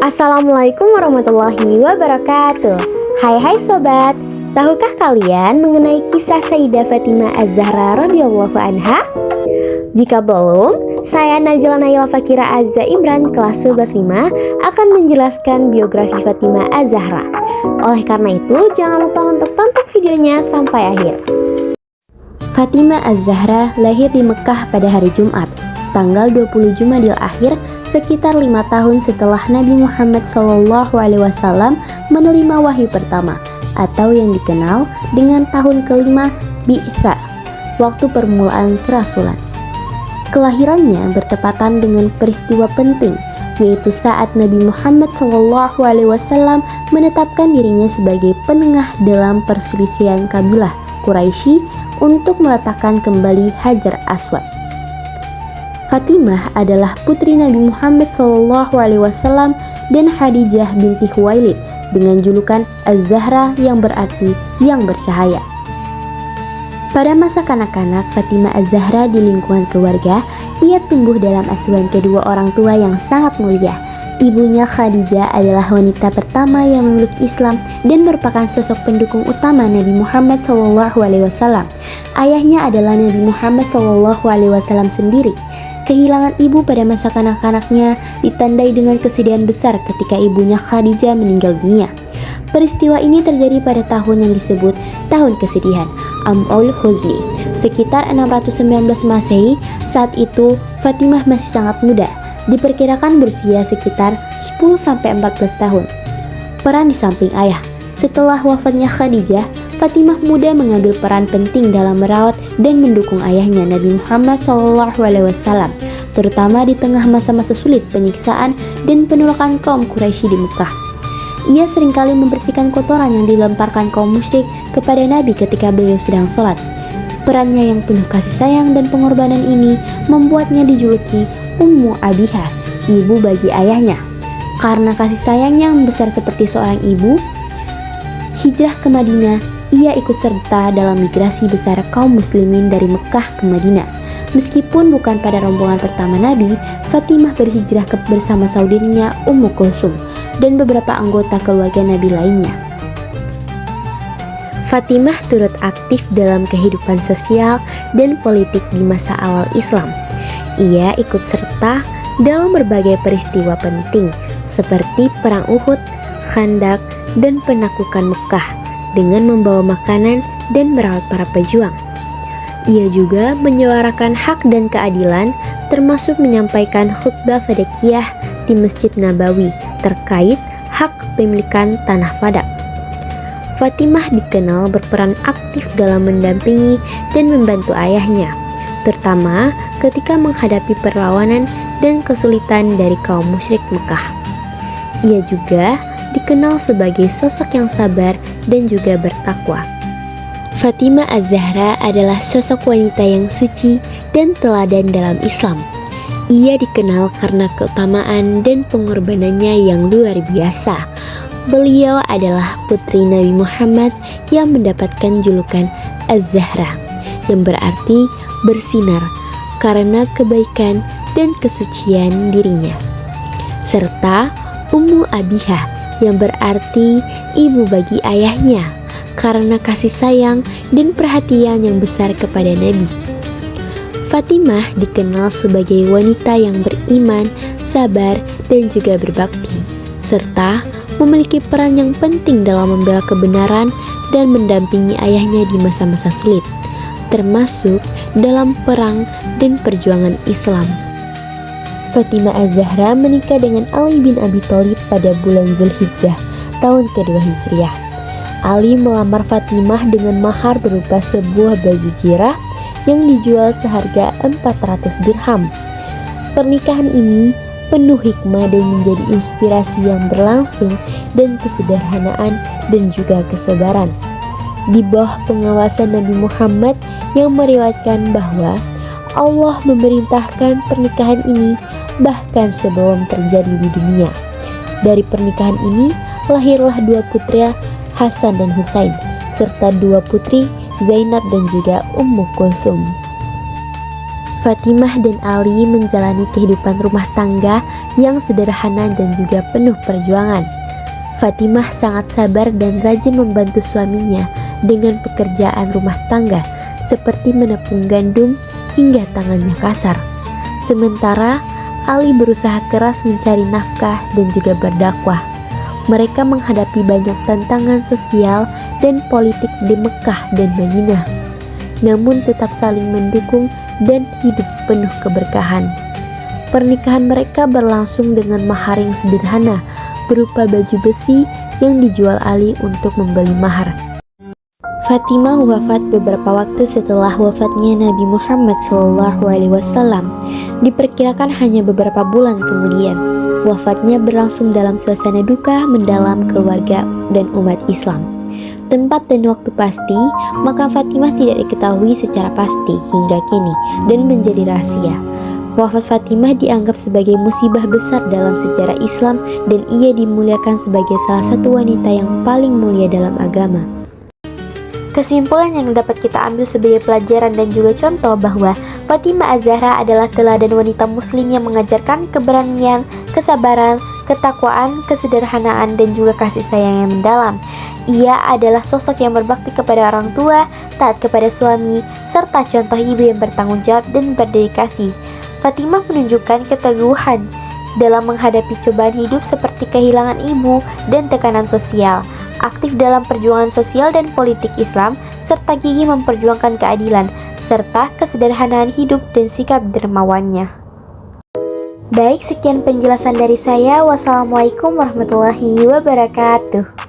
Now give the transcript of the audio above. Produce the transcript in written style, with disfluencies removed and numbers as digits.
Assalamualaikum warahmatullahi wabarakatuh. Hai sobat, tahukah kalian mengenai kisah Sayyidah Fatimah Az-Zahra radhiyallahu anha? Jika belum, saya Najla Naila Fakira Azza Imran kelas 11 akan menjelaskan biografi Fatimah Az-Zahra. Oleh karena itu, jangan lupa untuk tonton videonya sampai akhir. Fatimah Az-Zahra lahir di Mekah pada hari Jumat, tanggal 20 Jumadil Akhir, sekitar 5 tahun setelah Nabi Muhammad SAW menerima wahyu pertama, atau yang dikenal dengan tahun kelima Bi'tsa, waktu permulaan kerasulan. Kelahirannya bertepatan dengan peristiwa penting, yaitu saat Nabi Muhammad SAW menetapkan dirinya sebagai penengah dalam perselisihan kabilah Quraisy untuk meletakkan kembali Hajar Aswad. Fatimah adalah putri Nabi Muhammad SAW dan Khadijah binti Khuwailid dengan julukan Az-Zahra yang berarti yang bercahaya. Pada masa kanak-kanak Fatimah Az-Zahra di lingkungan keluarga, ia tumbuh dalam asuhan kedua orang tua yang sangat mulia. Ibunya Khadijah adalah wanita pertama yang memeluk Islam dan merupakan sosok pendukung utama Nabi Muhammad SAW. Ayahnya adalah Nabi Muhammad SAW sendiri. Kehilangan ibu pada masa kanak-kanaknya ditandai dengan kesedihan besar ketika ibunya Khadijah meninggal dunia. Peristiwa ini terjadi pada tahun yang disebut Tahun Kesedihan, Am'ul Huzni, sekitar 619 Masehi. Saat itu Fatimah masih sangat muda, diperkirakan berusia sekitar 10-14 tahun. Peran di samping ayah. Setelah wafatnya Khadijah, Fatimah muda mengambil peran penting dalam merawat dan mendukung ayahnya Nabi Muhammad SAW, terutama di tengah masa-masa sulit penyiksaan dan penolakan kaum Quraisy di Mekah. Ia seringkali membersihkan kotoran yang dilemparkan kaum musyrik kepada Nabi ketika beliau sedang sholat. Perannya yang penuh kasih sayang dan pengorbanan ini membuatnya dijuluki Ummu Abiha, ibu bagi ayahnya. Karena kasih sayangnya yang besar seperti seorang ibu, hijrah ke Madinah, ia ikut serta dalam migrasi besar kaum muslimin dari Mekah ke Madinah. Meskipun bukan pada rombongan pertama Nabi, Fatimah berhijrah bersama saudarinya Ummu Kulsum dan beberapa anggota keluarga Nabi lainnya. Fatimah turut aktif dalam kehidupan sosial dan politik di masa awal Islam. Ia ikut serta dalam berbagai peristiwa penting seperti Perang Uhud, Khandak, dan penaklukan Mekah dengan membawa makanan dan merawat para pejuang. Ia juga menyuarakan hak dan keadilan, termasuk menyampaikan khutbah Fadakiyah di Masjid Nabawi terkait hak pemilikan tanah Fadak. Fatimah dikenal berperan aktif dalam mendampingi dan membantu ayahnya, terutama ketika menghadapi perlawanan dan kesulitan dari kaum musyrik Mekah. Ia juga dikenal sebagai sosok yang sabar dan juga bertakwa. Fatimah Az-Zahra adalah sosok wanita yang suci dan teladan dalam Islam. Ia dikenal karena keutamaan dan pengorbanannya yang luar biasa. Beliau adalah putri Nabi Muhammad yang mendapatkan julukan Az-Zahra, yang berarti bersinar karena kebaikan dan kesucian dirinya, serta Ummu Abiha yang berarti ibu bagi ayahnya karena kasih sayang dan perhatian yang besar kepada Nabi. Fatimah dikenal sebagai wanita yang beriman, sabar, dan juga berbakti, serta memiliki peran yang penting dalam membela kebenaran dan mendampingi ayahnya di masa-masa sulit, termasuk dalam perang dan perjuangan Islam. Fatimah Az-Zahra menikah dengan Ali bin Abi Thalib pada bulan Zulhijjah, tahun kedua Hijriah. Ali melamar Fatimah dengan mahar berupa sebuah baju jirah yang dijual seharga 400 dirham. Pernikahan ini penuh hikmah dan menjadi inspirasi yang berlangsung dan kesederhanaan dan juga kesabaran. Di bawah pengawasan Nabi Muhammad yang meriwayatkan bahwa Allah memerintahkan pernikahan ini bahkan sebelum terjadi di dunia. Dari pernikahan ini lahirlah dua putra, Hasan dan Husain, serta dua putri, Zainab dan juga Ummu Kulsum. Fatimah dan Ali menjalani kehidupan rumah tangga yang sederhana dan juga penuh perjuangan. Fatimah sangat sabar dan rajin membantu suaminya dengan pekerjaan rumah tangga seperti menepung gandum hingga tangannya kasar. Sementara Ali berusaha keras mencari nafkah dan juga berdakwah. Mereka menghadapi banyak tantangan sosial dan politik di Mekah dan Madinah, namun tetap saling mendukung dan hidup penuh keberkahan. Pernikahan mereka berlangsung dengan mahar yang sederhana berupa baju besi yang dijual Ali untuk membeli mahar. Fatimah wafat beberapa waktu setelah wafatnya Nabi Muhammad SAW. Diperkirakan hanya beberapa bulan kemudian. Wafatnya berlangsung dalam suasana duka mendalam keluarga dan umat Islam. Tempat dan waktu pasti, makam Fatimah tidak diketahui secara pasti hingga kini dan menjadi rahasia. Wafat Fatimah dianggap sebagai musibah besar dalam sejarah Islam dan ia dimuliakan sebagai salah satu wanita yang paling mulia dalam agama. Kesimpulan yang dapat kita ambil sebagai pelajaran dan juga contoh bahwa Fatimah Az-Zahra adalah teladan wanita muslim yang mengajarkan keberanian, kesabaran, ketakwaan, kesederhanaan, dan juga kasih sayang yang mendalam. Ia adalah sosok yang berbakti kepada orang tua, taat kepada suami, serta contoh ibu yang bertanggung jawab dan berdedikasi. Fatimah menunjukkan keteguhan dalam menghadapi cobaan hidup seperti kehilangan ibu dan tekanan sosial, aktif dalam perjuangan sosial dan politik Islam, serta gigih memperjuangkan keadilan, serta kesederhanaan hidup dan sikap dermawannya. Baik, sekian penjelasan dari saya. Wassalamualaikum warahmatullahi wabarakatuh.